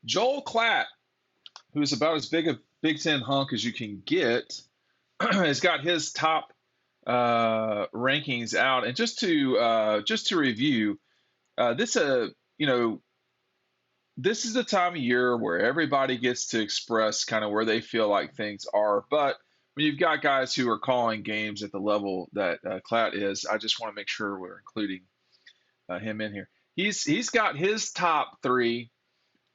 Joel Klatt, who's about as big a Big Ten hunk as you can get, has got his top rankings out. And just to review, this you know this is the time of year where everybody gets to express kind of where they feel like things are. But when you've got guys who are calling games at the level that Klatt is, I just want to make sure we're including him in here. He's got his top three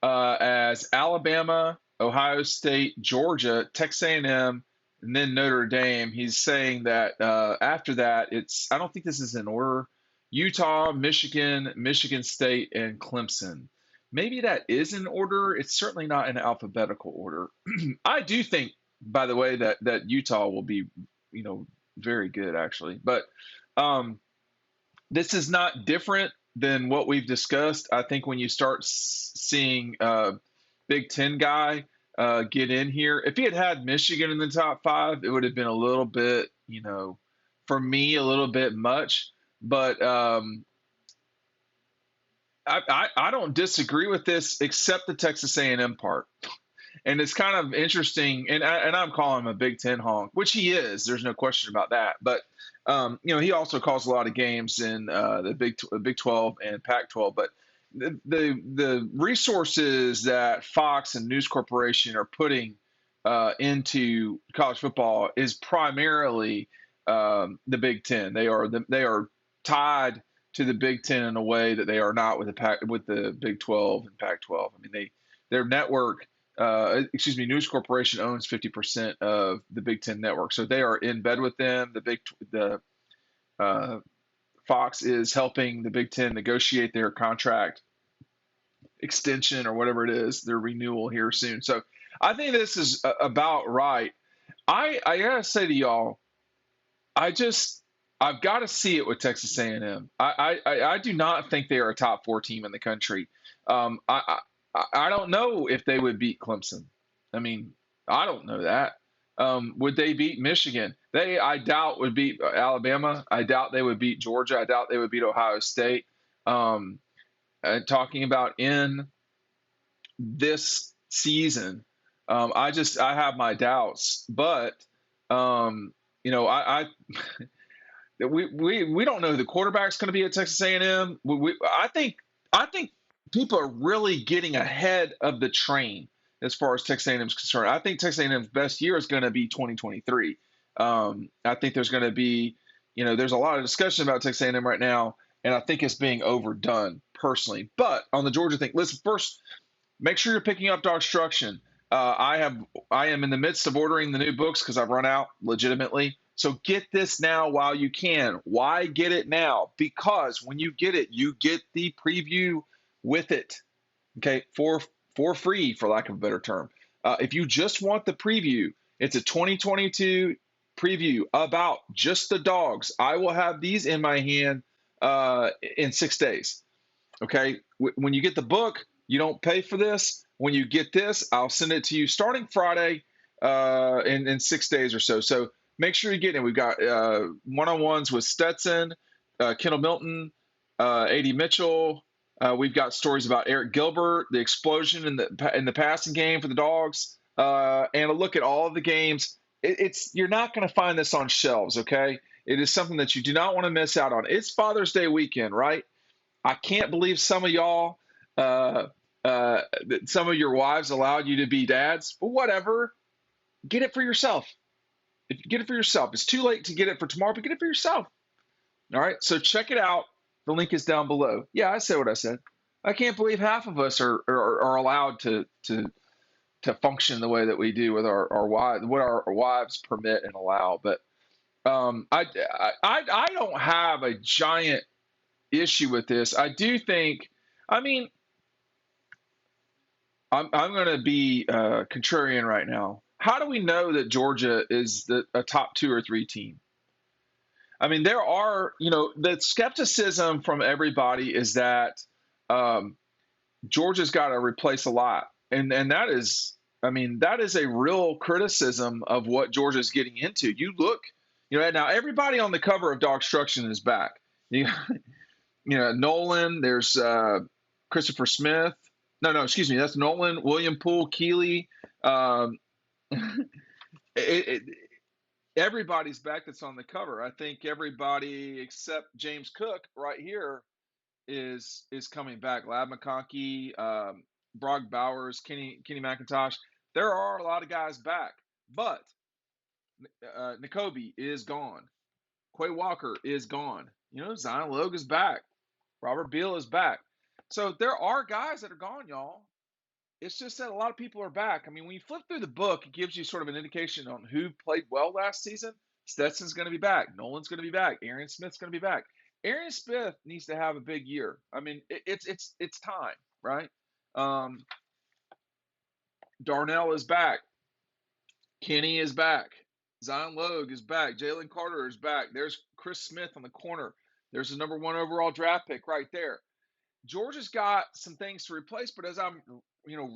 as Alabama, Ohio State, Georgia, Texas A&M, and then Notre Dame. He's saying that after that, it's I don't think this is in order. Utah, Michigan, Michigan State, and Clemson. Maybe that is in order. It's certainly not in alphabetical order. I do think, by the way, that Utah will be, very good actually. But um, this is not different than what we've discussed. I think when you start seeing Big Ten guy get in here, if he had Michigan in the top five, it would have been a little bit, for me, a little bit much. But I don't disagree with this, except the Texas A&M part. And it's kind of interesting, and I'm calling him a Big Ten honk, which he is. There's no question about that. But he also calls a lot of games in the Big 12 and Pac-12. But the resources that Fox and News Corporation are putting into college football is primarily the Big Ten. They are tied to the Big Ten in a way that they are not with the Big 12 and Pac-12. I mean, their network. News Corporation owns 50% of the Big Ten network, so they are in bed with them. The Fox is helping the Big Ten negotiate their contract extension or whatever it is, their renewal here soon. So I think this is about right. I gotta say to y'all, I've got to see it with Texas A&M. I do not think they are a top four team in the country. I don't know if they would beat Clemson. I mean, I don't know that. Would they beat Michigan? I doubt would beat Alabama. I doubt they would beat Georgia. I doubt they would beat Ohio State. Talking about in this season, I have my doubts. But I we don't know who the quarterback's going to be at Texas A&M. I think people are really getting ahead of the train as far as Texas A&M is concerned. I think Texas A&M's best year is going to be 2023. I think there's going to be, there's a lot of discussion about Texas A&M right now, and I think it's being overdone personally. But on the Georgia thing, listen, first, make sure you're picking up DAWGSTRUCTION. I am in the midst of ordering the new books because I've run out legitimately. So get this now while you can. Why get it now? Because when you get it, you get the preview with it, okay, for free, for lack of a better term. If you just want the preview, it's a 2022 preview about just the Dogs. I will have these in my hand in 6 days, okay? When you get the book, you don't pay for this. When you get this, I'll send it to you starting Friday in 6 days or so. So make sure you get it. We've got one-on-ones with Stetson, Kendall Milton, A.D. Mitchell. We've got stories about Eric Gilbert, the explosion in the passing game for the Dogs, and a look at all of the games. You're not going to find this on shelves, okay? It is something that you do not want to miss out on. It's Father's Day weekend, right? I can't believe some of y'all, that some of your wives allowed you to be dads, but whatever. Get it for yourself. Get it for yourself. It's too late to get it for tomorrow, but get it for yourself. All right, so check it out. The link is down below. Yeah, I said what I said. I can't believe half of us are allowed to function the way that we do with our wives, what our wives permit and allow. But I don't have a giant issue with this. I do think. I mean, I'm going to be contrarian right now. How do we know that Georgia is a top 2 or 3 team? I mean, there are, the skepticism from everybody is that Georgia's got to replace a lot. And that is, that is a real criticism of what Georgia's getting into. You look, now everybody on the cover of DAWGSTRUCTION is back. Nolan, there's Christopher Smith. No, excuse me. That's Nolan, William Poole, Keeley. Um, it, everybody's back that's on the cover. I think everybody except James Cook right here is coming back. Lab McConkey, Brock Bowers, Kenny McIntosh. There are a lot of guys back, but N'Kobe is gone. Quay Walker is gone. Zion Logue is back. Robert Beal is back. So there are guys that are gone, y'all. It's just that a lot of people are back. I mean, when you flip through the book, it gives you sort of an indication on who played well last season. Stetson's going to be back. Nolan's going to be back. Arian Smith's going to be back. Arian Smith needs to have a big year. I mean, it's time, right? Um, Darnell is back. Kenny is back. Zion Logue is back. Jalen Carter is back. There's Chris Smith on the corner. There's the number 1 overall draft pick right there. Georgia's got some things to replace, but as I'm,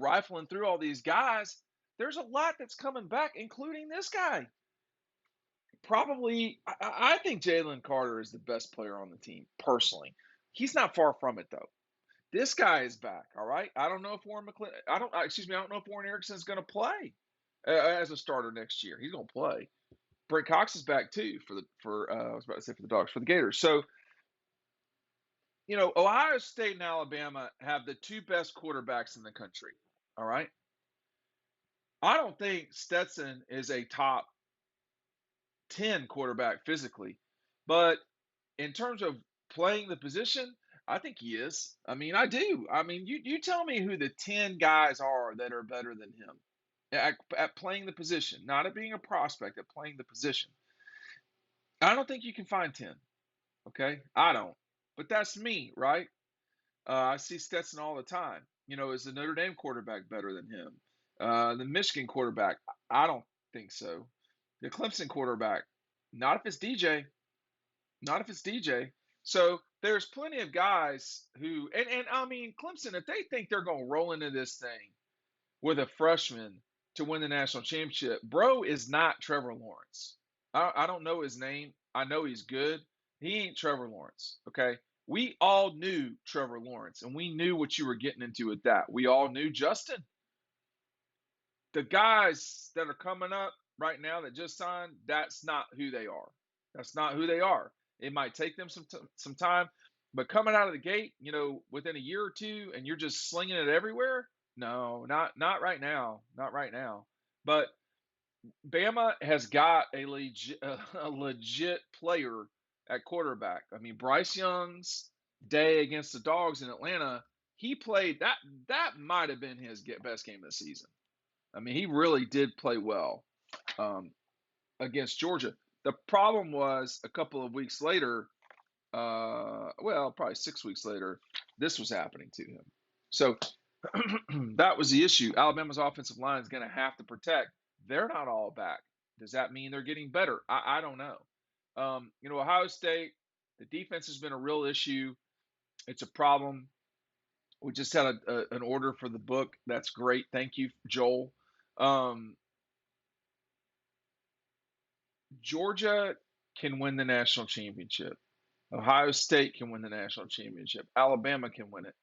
rifling through all these guys, there's a lot that's coming back, including this guy. Probably, I think Jalen Carter is the best player on the team, personally. He's not far from it, though. This guy is back, all right? I don't know if Warren Erickson is going to play as a starter next year. He's going to play. Brent Cox is back, too, I was about to say for the Dogs, for the Gators. So, Ohio State and Alabama have the 2 best quarterbacks in the country. All right. I don't think Stetson is a top 10 quarterback physically, but in terms of playing the position, I think he is. I mean, I do. I mean, you tell me who the 10 guys are that are better than him at playing the position, not at being a prospect, at playing the position. I don't think you can find 10. Okay. I don't. But that's me, right? I see Stetson all the time. Is the Notre Dame quarterback better than him? The Michigan quarterback, I don't think so. The Clemson quarterback, not if it's DJ. Not if it's DJ. So there's plenty of guys who, and I mean, Clemson, if they think they're going to roll into this thing with a freshman to win the national championship, bro is not Trevor Lawrence. I don't know his name. I know he's good. He ain't Trevor Lawrence, okay? We all knew Trevor Lawrence, and we knew what you were getting into with that. We all knew Justin. The guys that are coming up right now that just signed, that's not who they are. That's not who they are. It might take them some time, but coming out of the gate, within a year or two, and you're just slinging it everywhere. No, not right now. Not right now. But Bama has got a legit player at quarterback. I mean, Bryce Young's day against the Dogs in Atlanta, he played that. That might have been his best game of the season. I mean, he really did play well against Georgia. The problem was a couple of weeks later, probably 6 weeks later, this was happening to him. So that was the issue. Alabama's offensive line is going to have to protect. They're not all back. Does that mean they're getting better? I don't know. Ohio State, the defense has been a real issue. It's a problem. We just had an order for the book. That's great. Thank you, Joel. Georgia can win the national championship. Ohio State can win the national championship. Alabama can win it.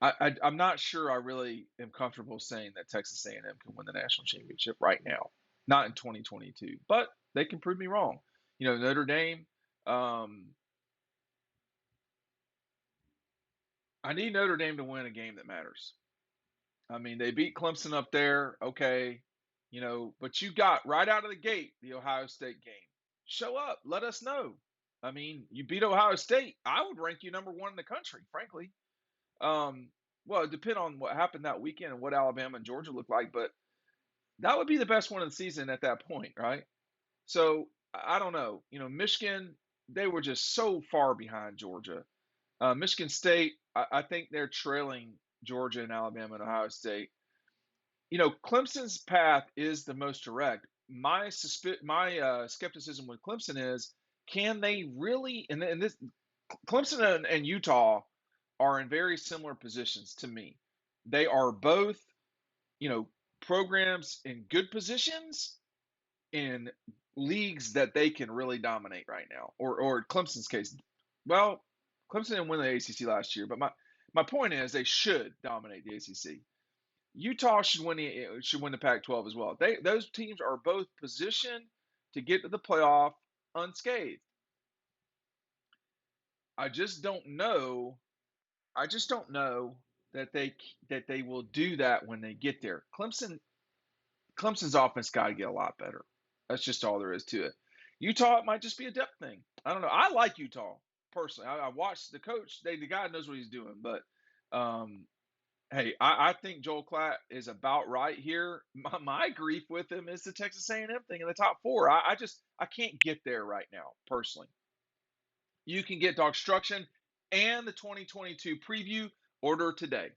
I'm not sure I really am comfortable saying that Texas A&M can win the national championship right now, not in 2022, but they can prove me wrong. Notre Dame, I need Notre Dame to win a game that matters. I mean, they beat Clemson up there, okay, but you got right out of the gate the Ohio State game. Show up, let us know. I mean, you beat Ohio State. I would rank you number 1 in the country, frankly. Well, it depends on what happened that weekend and what Alabama and Georgia look like, but that would be the best one of the season at that point, right? So I don't know. Michigan, they were just so far behind Georgia. Michigan State, I think they're trailing Georgia and Alabama and Ohio State. Clemson's path is the most direct. My skepticism with Clemson is, can they really? And this Clemson and Utah are in very similar positions to me. They are both, programs in good positions in leagues that they can really dominate right now. Or Clemson's case, well, Clemson didn't win the ACC last year, but my point is they should dominate the ACC. Utah should win the Pac-12 as well. Those teams are both positioned to get to the playoff unscathed. I just don't know. I just don't know that they will do that when they get there. Clemson's offense got to get a lot better. That's just all there is to it. Utah, it might just be a depth thing. I don't know. I like Utah personally. I watched the coach. The guy knows what he's doing. But hey, I think Joel Klatt is about right here. My grief with him is the Texas A&M thing in the top four. I can't get there right now personally. You can get DAWGSTRUCTION and the 2022 preview order today.